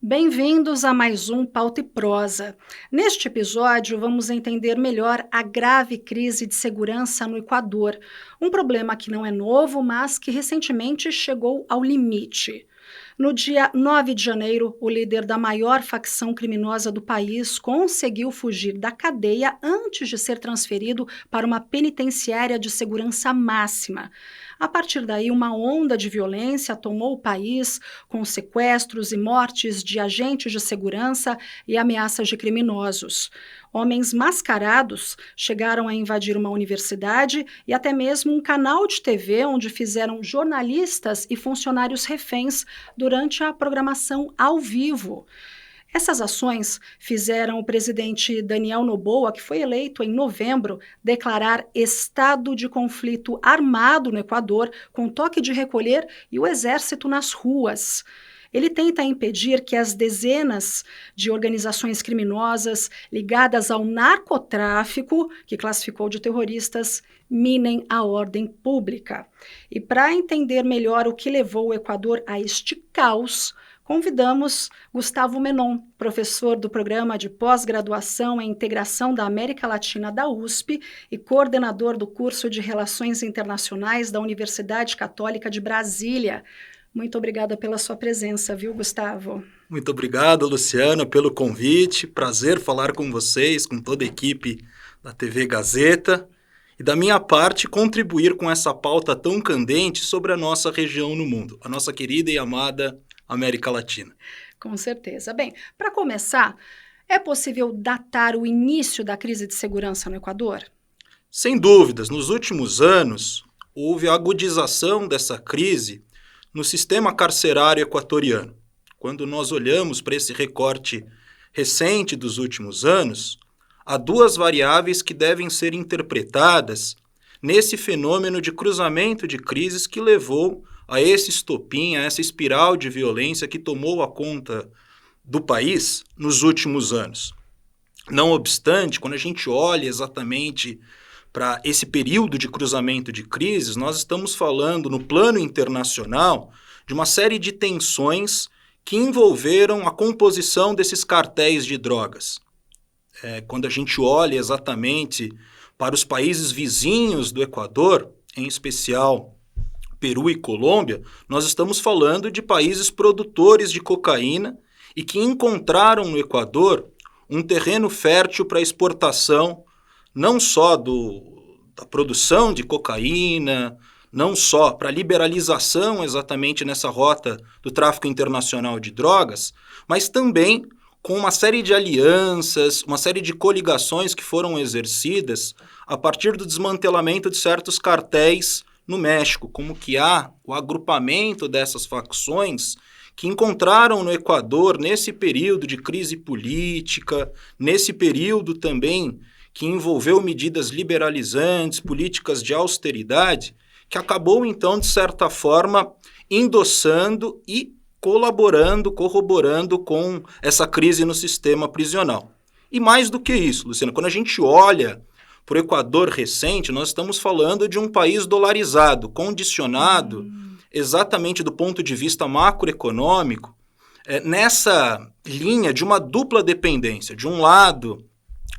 Bem-vindos a mais um Pauta e Prosa. Neste episódio, vamos entender melhor a grave crise de segurança no Equador, um problema que não é novo, mas que recentemente chegou ao limite. No dia 9 de janeiro, o líder da maior facção criminosa do país conseguiu fugir da cadeia antes de ser transferido para uma penitenciária de segurança máxima. A partir daí, uma onda de violência tomou o país, com sequestros e mortes de agentes de segurança e ameaças de criminosos. Homens mascarados chegaram a invadir uma universidade e até mesmo um canal de TV onde fizeram jornalistas e funcionários reféns durante a programação ao vivo. Essas ações fizeram o presidente Daniel Noboa, que foi eleito em novembro, declarar estado de conflito armado no Equador, com toque de recolher e o exército nas ruas. Ele tenta impedir que as dezenas de organizações criminosas ligadas ao narcotráfico, que classificou de terroristas, minem a ordem pública. E para entender melhor o que levou o Equador a este caos, convidamos Gustavo Menon, professor do Programa de Pós-Graduação em Integração da América Latina da USP e coordenador do curso de Relações Internacionais da Universidade Católica de Brasília. Muito obrigada pela sua presença, viu, Gustavo? Muito obrigado, Luciana, pelo convite. Prazer falar com vocês, com toda a equipe da TV Gazeta. E da minha parte, contribuir com essa pauta tão candente sobre a nossa região no mundo, a nossa querida e amada América Latina. Com certeza. Bem, para começar, é possível datar o início da crise de segurança no Equador? Sem dúvidas, nos últimos anos, houve a agudização dessa crise no sistema carcerário equatoriano. Quando nós olhamos para esse recorte recente dos últimos anos, há duas variáveis que devem ser interpretadas nesse fenômeno de cruzamento de crises que levou a esse estopim, a essa espiral de violência que tomou a conta do país nos últimos anos. Não obstante, quando a gente olha exatamente para esse período de cruzamento de crises, nós estamos falando, no plano internacional, de uma série de tensões que envolveram a composição desses cartéis de drogas. Quando a gente olha exatamente para os países vizinhos do Equador, em especial Peru e Colômbia, nós estamos falando de países produtores de cocaína e que encontraram no Equador um terreno fértil para exportação não só da produção de cocaína, não só para liberalização exatamente nessa rota do tráfico internacional de drogas, mas também com uma série de alianças, uma série de coligações que foram exercidas a partir do desmantelamento de certos cartéis no México, como que há o agrupamento dessas facções que encontraram no Equador, nesse período de crise política, nesse período também que envolveu medidas liberalizantes, políticas de austeridade, que acabou, então, de certa forma, endossando e colaborando, corroborando com essa crise no sistema prisional. E mais do que isso, Luciana, quando a gente olha para o Equador recente, nós estamos falando de um país dolarizado, condicionado exatamente do ponto de vista macroeconômico, nessa linha de uma dupla dependência. De um lado,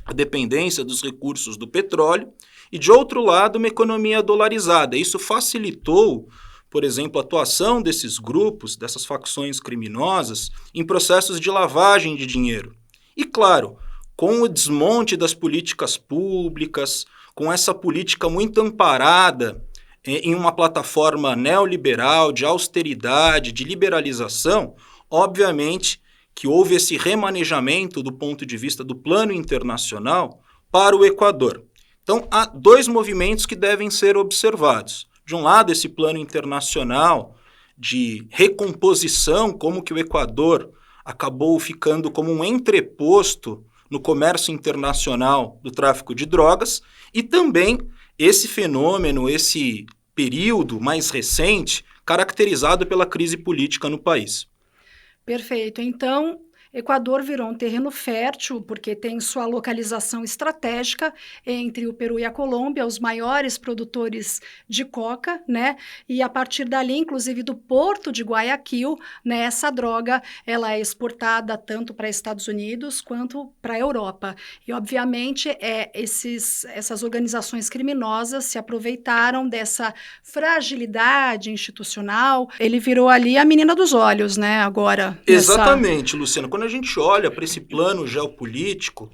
a dependência dos recursos do petróleo e, de outro lado, uma economia dolarizada. Isso facilitou, por exemplo, a atuação desses grupos, dessas facções criminosas, em processos de lavagem de dinheiro. E, claro, com o desmonte das políticas públicas, com essa política muito amparada em uma plataforma neoliberal, de austeridade, de liberalização, obviamente que houve esse remanejamento do ponto de vista do plano internacional para o Equador. Então, há dois movimentos que devem ser observados. De um lado, esse plano internacional de recomposição, como que o Equador acabou ficando como um entreposto no comércio internacional do tráfico de drogas, e também esse fenômeno, esse período mais recente, caracterizado pela crise política no país. Perfeito. Então, Equador virou um terreno fértil porque tem sua localização estratégica entre o Peru e a Colômbia, os maiores produtores de coca, né? E a partir dali, inclusive do porto de Guayaquil, né, essa droga ela é exportada tanto para Estados Unidos quanto para a Europa. E, obviamente, essas organizações criminosas se aproveitaram dessa fragilidade institucional. Ele virou ali a menina dos olhos, né? Agora. Exatamente, Luciana. Quando a gente olha para esse plano geopolítico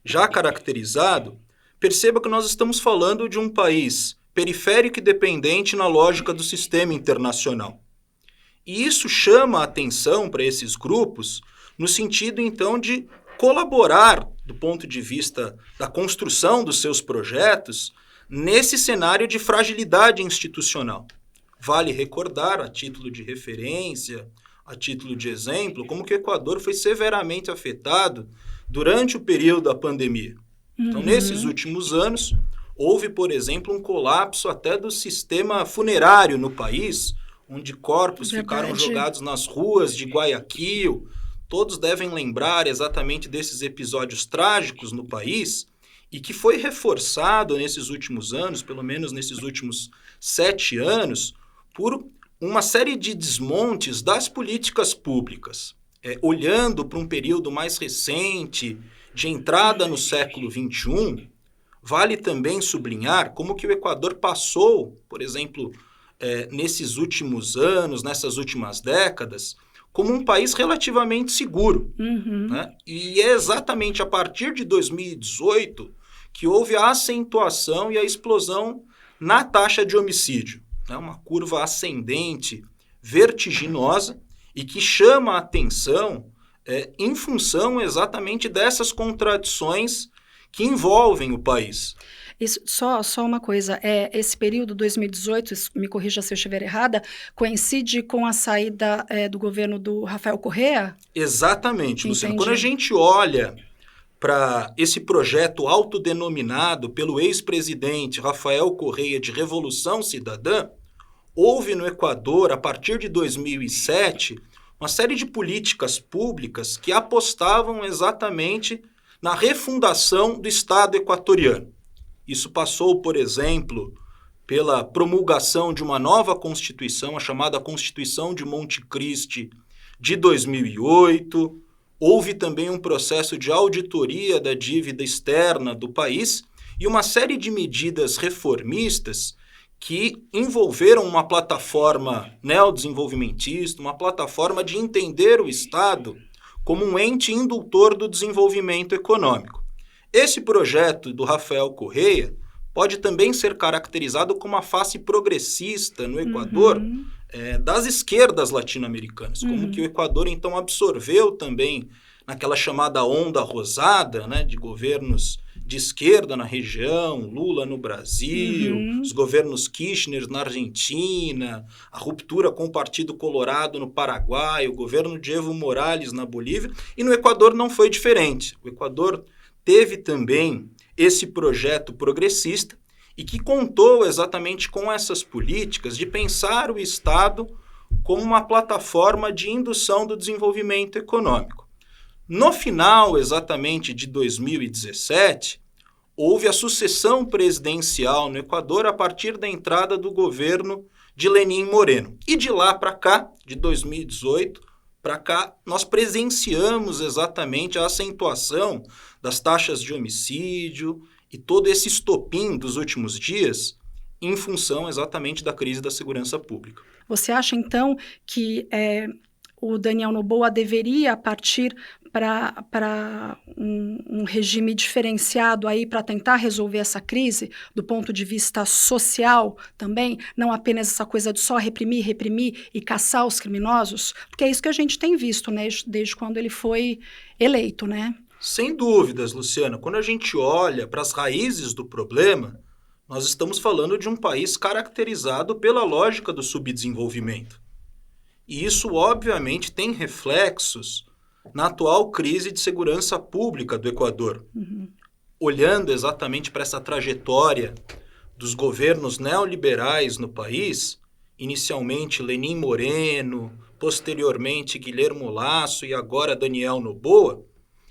já caracterizado, perceba que nós estamos falando de um país periférico e dependente na lógica do sistema internacional. E isso chama a atenção para esses grupos no sentido, então, de colaborar do ponto de vista da construção dos seus projetos nesse cenário de fragilidade institucional. Vale recordar, a título de referência, a título de exemplo, como que o Equador foi severamente afetado durante o período da pandemia. Então, nesses últimos anos, houve, por exemplo, um colapso até do sistema funerário no país, onde corpos ficaram jogados nas ruas de Guayaquil. Todos devem lembrar exatamente desses episódios trágicos no país e que foi reforçado nesses últimos anos, pelo menos nesses últimos 7 anos, por uma série de desmontes das políticas públicas. Olhando para um período mais recente, de entrada no século XXI, vale também sublinhar como que o Equador passou, por exemplo, nesses últimos anos, nessas últimas décadas, como um país relativamente seguro. Né? E é exatamente a partir de 2018 que houve a acentuação e a explosão na taxa de homicídio. Né? Uma curva ascendente, vertiginosa, e que chama a atenção em função exatamente dessas contradições que envolvem o país. Isso, só uma coisa, esse período 2018, me corrija se eu estiver errada, coincide com a saída do governo do Rafael Correa? Exatamente, Luciano. Quando a gente olha para esse projeto autodenominado pelo ex-presidente Rafael Correa de Revolução Cidadã, houve no Equador, a partir de 2007, uma série de políticas públicas que apostavam exatamente na refundação do Estado equatoriano. Isso passou, por exemplo, pela promulgação de uma nova Constituição, a chamada Constituição de Monte Cristi, de 2008. Houve também um processo de auditoria da dívida externa do país e uma série de medidas reformistas que envolveram uma plataforma neodesenvolvimentista, uma plataforma de entender o Estado como um ente indutor do desenvolvimento econômico. Esse projeto do Rafael Correa pode também ser caracterizado como a face progressista no Equador das esquerdas latino-americanas, como que o Equador então absorveu também naquela chamada onda rosada, né, de governos de esquerda na região, Lula no Brasil, os governos Kirchner na Argentina, a ruptura com o Partido Colorado no Paraguai, o governo de Evo Morales na Bolívia, e no Equador não foi diferente. O Equador teve também esse projeto progressista e que contou exatamente com essas políticas de pensar o Estado como uma plataforma de indução do desenvolvimento econômico. No final, exatamente, de 2017, houve a sucessão presidencial no Equador a partir da entrada do governo de Lenín Moreno. E de lá para cá, de 2018 para cá, nós presenciamos exatamente a acentuação das taxas de homicídio e todo esse estopim dos últimos dias em função exatamente da crise da segurança pública. Você acha, então, que o Daniel Noboa deveria partir para um regime diferenciado aí para tentar resolver essa crise do ponto de vista social também, não apenas essa coisa de só reprimir e caçar os criminosos, porque é isso que a gente tem visto, né, desde quando ele foi eleito, né? Sem dúvidas, Luciana. Quando a gente olha para as raízes do problema, nós estamos falando de um país caracterizado pela lógica do subdesenvolvimento. E isso, obviamente, tem reflexos na atual crise de segurança pública do Equador. Olhando exatamente para essa trajetória dos governos neoliberais no país, inicialmente Lenín Moreno, posteriormente Guilherme Lasso e agora Daniel Noboa,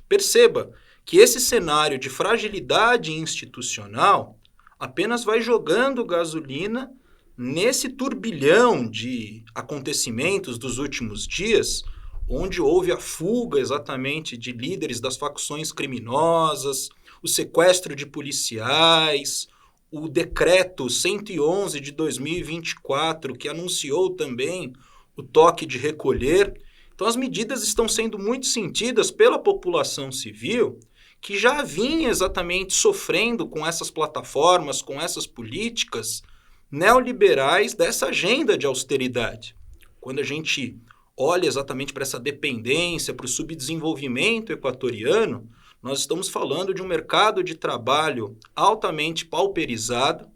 perceba que esse cenário de fragilidade institucional apenas vai jogando gasolina nesse turbilhão de acontecimentos dos últimos dias, onde houve a fuga exatamente de líderes das facções criminosas, o sequestro de policiais, o decreto 111 de 2024, que anunciou também o toque de recolher. Então, as medidas estão sendo muito sentidas pela população civil, que já vinha exatamente sofrendo com essas plataformas, com essas políticas neoliberais dessa agenda de austeridade. Quando a gente olha exatamente para essa dependência, para o subdesenvolvimento equatoriano, nós estamos falando de um mercado de trabalho altamente pauperizado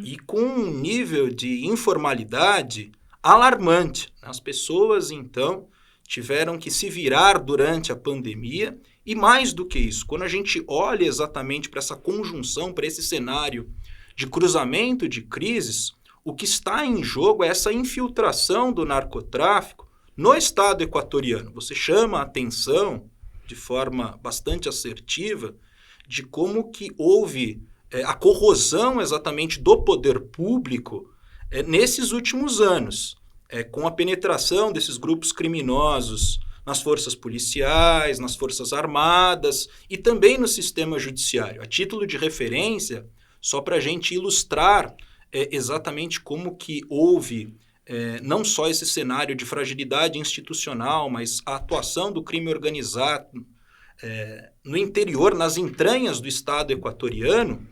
e com um nível de informalidade alarmante. As pessoas, então, tiveram que se virar durante a pandemia e, mais do que isso, quando a gente olha exatamente para essa conjunção, para esse cenário de cruzamento de crises, o que está em jogo é essa infiltração do narcotráfico no Estado equatoriano. Você chama a atenção de forma bastante assertiva de como que houve a corrosão exatamente do poder público nesses últimos anos, com a penetração desses grupos criminosos nas forças policiais, nas forças armadas e também no sistema judiciário. A título de referência, só para a gente ilustrar exatamente como que houve não só esse cenário de fragilidade institucional, mas a atuação do crime organizado no interior, nas entranhas do Estado equatoriano.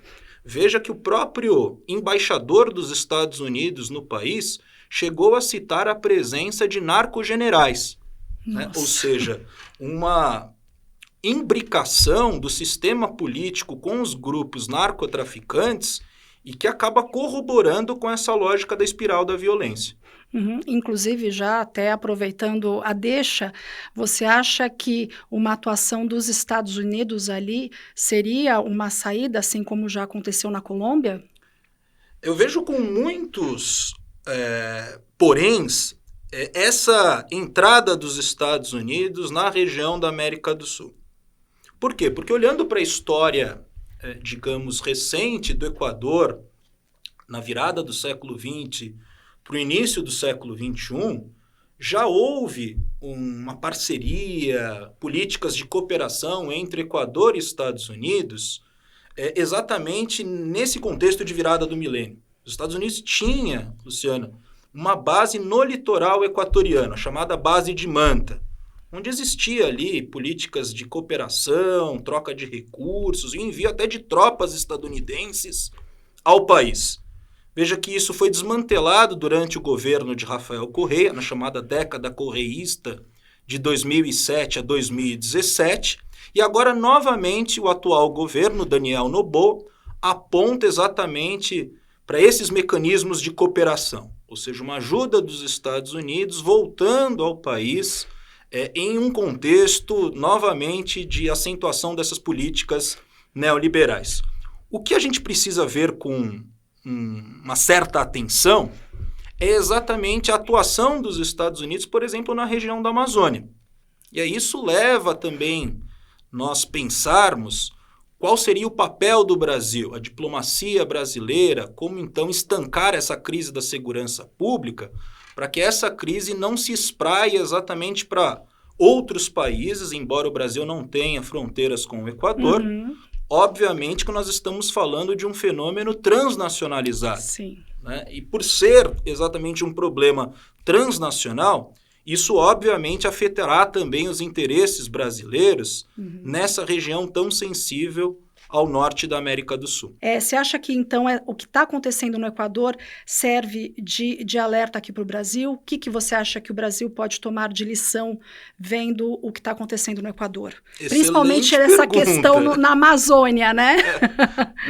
Veja que o próprio embaixador dos Estados Unidos no país chegou a citar a presença de narcogenerais, né? Ou seja, uma imbricação do sistema político com os grupos narcotraficantes e que acaba corroborando com essa lógica da espiral da violência. Inclusive, já até aproveitando a deixa, você acha que uma atuação dos Estados Unidos ali seria uma saída, assim como já aconteceu na Colômbia? Eu vejo com muitos poréns essa entrada dos Estados Unidos na região da América do Sul. Por quê? Porque olhando para a história, digamos, recente do Equador, na virada do século XX para o início do século XXI, já houve uma parceria, políticas de cooperação entre Equador e Estados Unidos, exatamente nesse contexto de virada do milênio. Os Estados Unidos tinha, Luciana, uma base no litoral equatoriano, a chamada base de Manta, onde existia ali políticas de cooperação, troca de recursos e envio até de tropas estadunidenses ao país. Veja que isso foi desmantelado durante o governo de Rafael Correa, na chamada década correísta de 2007 a 2017, e agora novamente o atual governo, Daniel Noboa, aponta exatamente para esses mecanismos de cooperação, ou seja, uma ajuda dos Estados Unidos voltando ao país em um contexto novamente de acentuação dessas políticas neoliberais. O que a gente precisa ver com uma certa atenção é exatamente a atuação dos Estados Unidos, por exemplo, na região da Amazônia. E aí isso leva também nós pensarmos qual seria o papel do Brasil, a diplomacia brasileira, como então estancar essa crise da segurança pública, para que essa crise não se espraie exatamente para outros países, embora o Brasil não tenha fronteiras com o Equador. Obviamente que nós estamos falando de um fenômeno transnacionalizado. Sim. Né? E por ser exatamente um problema transnacional, isso obviamente afetará também os interesses brasileiros nessa região tão sensível ao norte da América do Sul. Você acha que, então, o que está acontecendo no Equador serve de alerta aqui para o Brasil? O que você acha que o Brasil pode tomar de lição vendo o que está acontecendo no Equador? Excelente Principalmente essa pergunta. questão na Amazônia, né?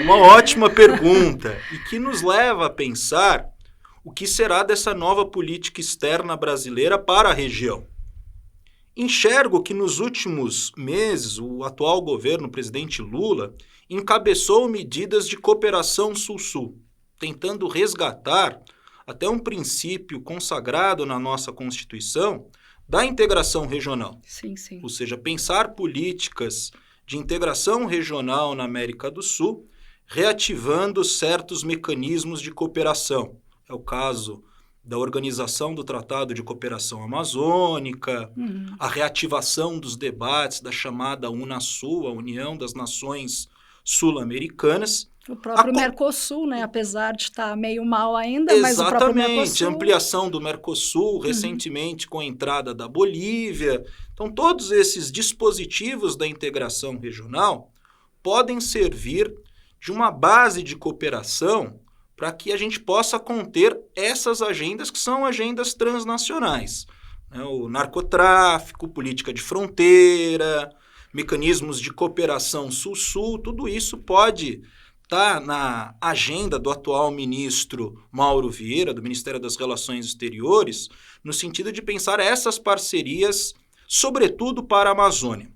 Uma ótima pergunta, e que nos leva a pensar o que será dessa nova política externa brasileira para a região. Enxergo que nos últimos meses o atual governo, o presidente Lula, encabeçou medidas de cooperação Sul-Sul, tentando resgatar até um princípio consagrado na nossa Constituição da integração regional. Sim, sim. Ou seja, pensar políticas de integração regional na América do Sul, reativando certos mecanismos de cooperação. É o caso da organização do Tratado de Cooperação Amazônica, a reativação dos debates da chamada Unasul, a União das Nações Sul-Americanas. O próprio Mercosul, né? Apesar de estar meio mal ainda, mas o próprio Mercosul... Exatamente, ampliação do Mercosul, recentemente com a entrada da Bolívia. Então, todos esses dispositivos da integração regional podem servir de uma base de cooperação para que a gente possa conter essas agendas que são agendas transnacionais. O narcotráfico, política de fronteira, mecanismos de cooperação sul-sul, tudo isso pode estar na agenda do atual ministro Mauro Vieira, do Ministério das Relações Exteriores, no sentido de pensar essas parcerias, sobretudo para a Amazônia.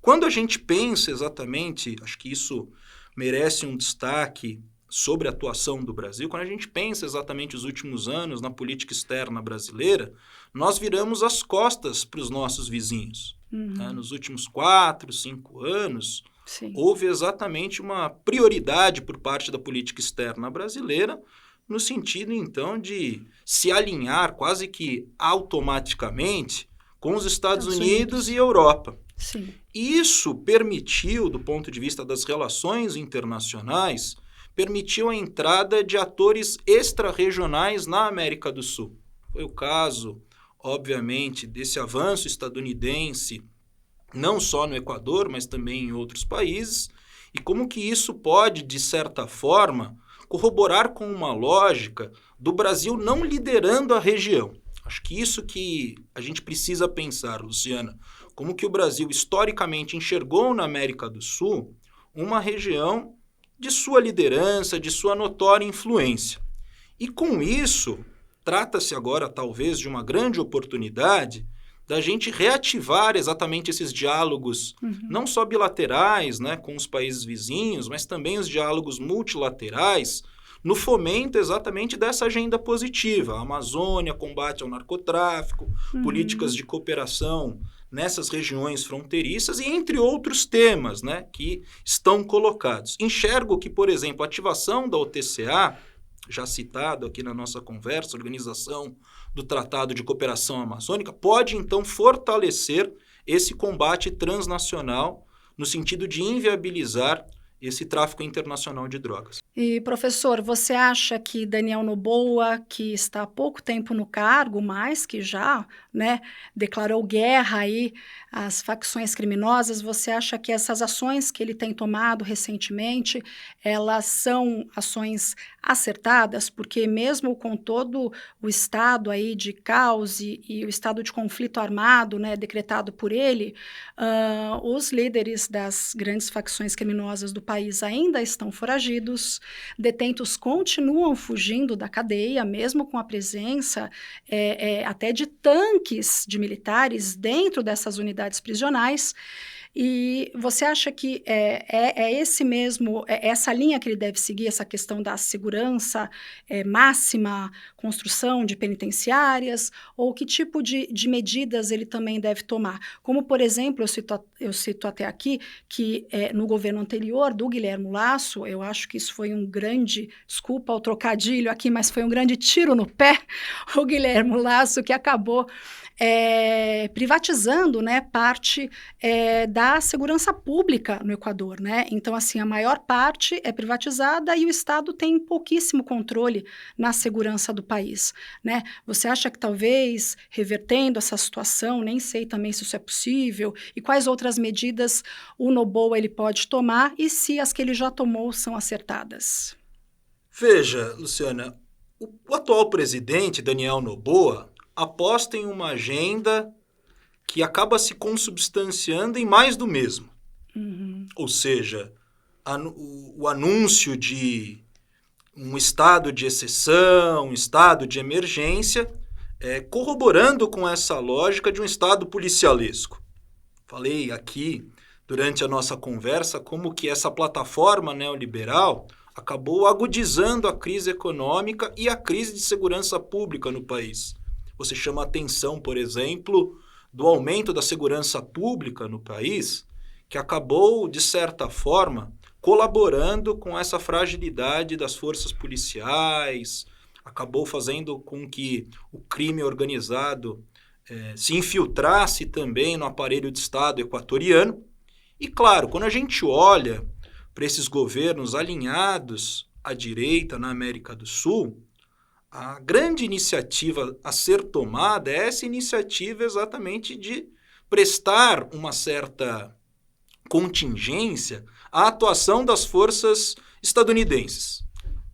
Quando a gente pensa exatamente, acho que isso merece um destaque sobre a atuação do Brasil, quando a gente pensa exatamente os últimos anos na política externa brasileira, nós viramos as costas para os nossos vizinhos. Nos últimos 4, 5 anos, Sim. houve exatamente uma prioridade por parte da política externa brasileira, no sentido, então, de se alinhar quase que automaticamente com os Estados Unidos e Europa. Sim. Isso permitiu, do ponto de vista das relações internacionais, permitiu a entrada de atores extra-regionais na América do Sul. Foi o caso, obviamente, desse avanço estadunidense, não só no Equador, mas também em outros países, e como que isso pode, de certa forma, corroborar com uma lógica do Brasil não liderando a região. Acho que isso que a gente precisa pensar, Luciana, como que o Brasil historicamente enxergou na América do Sul uma região de sua liderança, de sua notória influência. E com isso, trata-se agora talvez de uma grande oportunidade da gente reativar exatamente esses diálogos, não só bilaterais, né, com os países vizinhos, mas também os diálogos multilaterais, no fomento exatamente dessa agenda positiva, a Amazônia, combate ao narcotráfico, políticas de cooperação nessas regiões fronteiriças e entre outros temas, né, que estão colocados. Enxergo que, por exemplo, a ativação da OTCA, já citado aqui na nossa conversa, Organização do Tratado de Cooperação Amazônica, pode então fortalecer esse combate transnacional no sentido de inviabilizar esse tráfico internacional de drogas. E, professor, você acha que Daniel Noboa, que está há pouco tempo no cargo, mas que já, né, declarou guerra aí às facções criminosas, você acha que essas ações que ele tem tomado recentemente, elas são ações acertadas? Porque mesmo com todo o estado aí de caos e o estado de conflito armado, né, decretado por ele, os líderes das grandes facções criminosas do país ainda estão foragidos, detentos continuam fugindo da cadeia, mesmo com a presença até de tanques de militares dentro dessas unidades prisionais. E você acha que essa linha que ele deve seguir, essa questão da segurança máxima, construção de penitenciárias, ou que tipo de medidas ele também deve tomar? Como, por exemplo, eu cito até aqui que no governo anterior, do Guilherme Lasso, eu acho que isso foi um grande, desculpa o trocadilho aqui, mas foi um grande tiro no pé, o Guilherme Lasso, que acabou privatizando, né, parte da segurança pública no Equador, né? Então, assim, a maior parte é privatizada e o Estado tem pouquíssimo controle na segurança do país, né? Você acha que talvez revertendo essa situação, nem sei também se isso é possível, e quais outras medidas o Noboa ele pode tomar e se as que ele já tomou são acertadas? Veja, Luciana, o atual presidente, Daniel Noboa, aposta em uma agenda que acaba se consubstanciando em mais do mesmo. Ou seja, o anúncio de um estado de exceção, um estado de emergência, corroborando com essa lógica de um estado policialesco. Falei aqui, durante a nossa conversa, como que essa plataforma neoliberal acabou agudizando a crise econômica e a crise de segurança pública no país. Você chama a atenção, por exemplo, do aumento da segurança pública no país, que acabou, de certa forma, colaborando com essa fragilidade das forças policiais, acabou fazendo com que o crime organizado se infiltrasse também no aparelho de Estado equatoriano. E, claro, quando a gente olha para esses governos alinhados à direita na América do Sul, a grande iniciativa a ser tomada é essa iniciativa exatamente de prestar uma certa contingência à atuação das forças estadunidenses.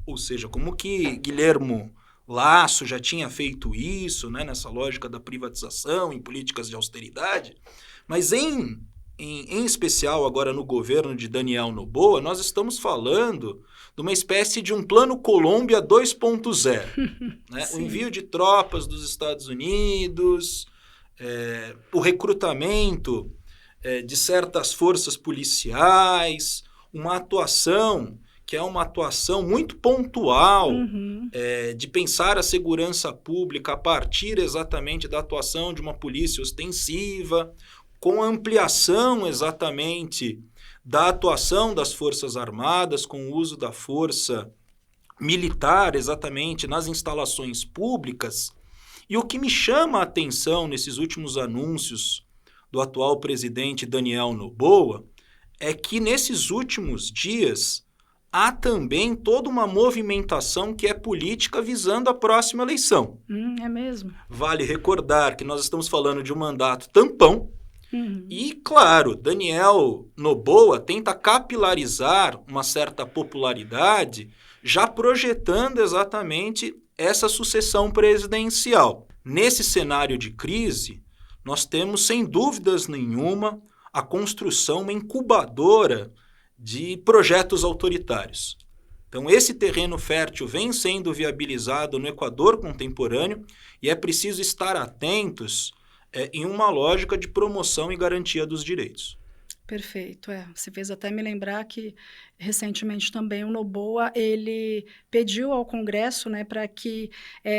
Ou seja, como que Guilherme Lasso já tinha feito isso, né, nessa lógica da privatização, em políticas de austeridade, mas em especial agora no governo de Daniel Noboa, nós estamos falando de uma espécie de um plano Colômbia 2.0. Né? O envio de tropas dos Estados Unidos, o recrutamento de certas forças policiais, uma atuação que é uma atuação muito pontual de pensar a segurança pública a partir exatamente da atuação de uma polícia ostensiva, com a ampliação exatamente da atuação das Forças Armadas, com o uso da força militar exatamente nas instalações públicas. E o que me chama a atenção nesses últimos anúncios do atual presidente Daniel Noboa é que nesses últimos dias há também toda uma movimentação que é política visando a próxima eleição. É mesmo? Vale recordar que nós estamos falando de um mandato tampão. E, claro, Daniel Noboa tenta capilarizar uma certa popularidade, já projetando exatamente essa sucessão presidencial. Nesse cenário de crise, nós temos, sem dúvidas nenhuma, a construção, uma incubadora de projetos autoritários. Então, esse terreno fértil vem sendo viabilizado no Equador contemporâneo e é preciso estar atentos em uma lógica de promoção e garantia dos direitos. Perfeito, Você fez até me lembrar que, recentemente também, o Noboa, ele pediu ao Congresso, né, para que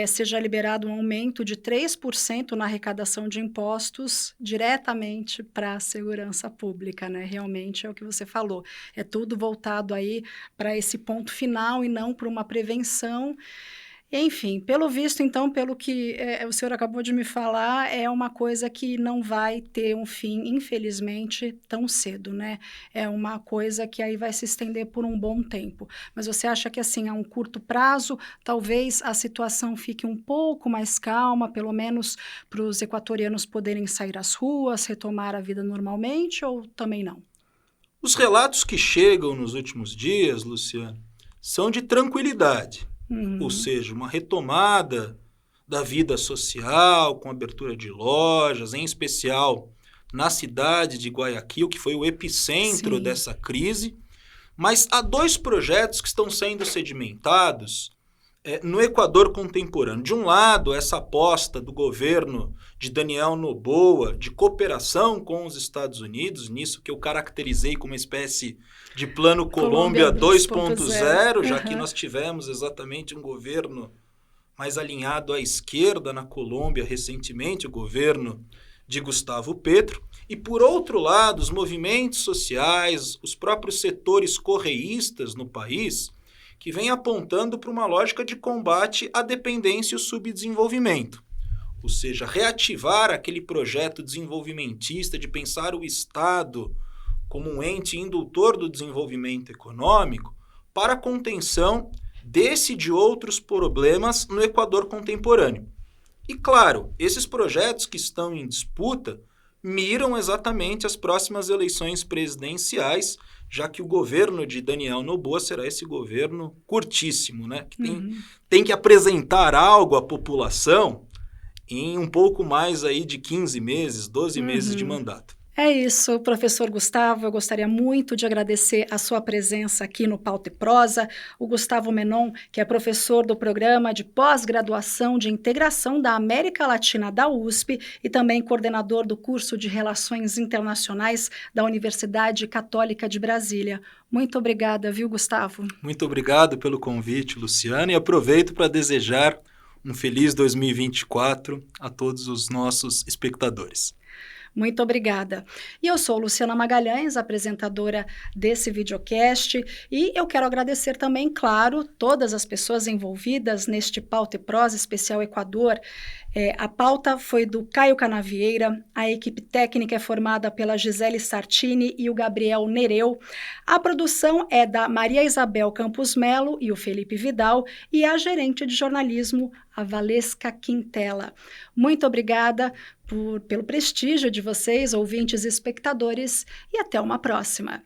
seja liberado um aumento de 3% na arrecadação de impostos diretamente para a segurança pública, né? Realmente é o que você falou. É tudo voltado aí para esse ponto final e não para uma prevenção. Enfim, pelo visto, então, pelo que o senhor acabou de me falar, é uma coisa que não vai ter um fim, infelizmente, tão cedo, né? É uma coisa que aí vai se estender por um bom tempo. Mas você acha que, assim, a um curto prazo, talvez a situação fique um pouco mais calma, pelo menos para os equatorianos poderem sair às ruas, retomar a vida normalmente, ou também não? Os relatos que chegam nos últimos dias, Luciano, são de tranquilidade. Ou seja, uma retomada da vida social, com abertura de lojas, em especial na cidade de Guayaquil, que foi o epicentro dessa crise. Mas há dois projetos que estão sendo sedimentados no Equador contemporâneo. De um lado, essa aposta do governo de Daniel Noboa de cooperação com os Estados Unidos, nisso que eu caracterizei como uma espécie de plano Colômbia 2.0, já que nós tivemos exatamente um governo mais alinhado à esquerda na Colômbia recentemente, o governo de Gustavo Petro. E, por outro lado, os movimentos sociais, os próprios setores correístas no país, que vem apontando para uma lógica de combate à dependência e o subdesenvolvimento. Ou seja, reativar aquele projeto desenvolvimentista de pensar o Estado como um ente indutor do desenvolvimento econômico para a contenção desse e de outros problemas no Equador contemporâneo. E, claro, esses projetos que estão em disputa miram exatamente as próximas eleições presidenciais, já que o governo de Daniel Noboa será esse governo curtíssimo, né? Que tem que apresentar algo à população em um pouco mais aí de 15 meses, 12 meses de mandato. É isso, professor Gustavo. Eu gostaria muito de agradecer a sua presença aqui no Pauta e Prosa. O Gustavo Menon, que é professor do programa de pós-graduação de integração da América Latina da USP e também coordenador do curso de Relações Internacionais da Universidade Católica de Brasília. Muito obrigada, viu, Gustavo? Muito obrigado pelo convite, Luciana, e aproveito para desejar um feliz 2024 a todos os nossos espectadores. Muito obrigada. E eu sou Luciana Magalhães, apresentadora desse videocast, e eu quero agradecer também, claro, todas as pessoas envolvidas neste Pauta e Prosa Especial Equador. A pauta foi do Caio Canavieira, a equipe técnica é formada pela Gisele Sartini e o Gabriel Nereu, a produção é da Maria Isabel Campos Melo e o Felipe Vidal, e a gerente de jornalismo, a Valesca Quintela. Muito obrigada pelo prestígio de vocês, ouvintes e espectadores, e até uma próxima.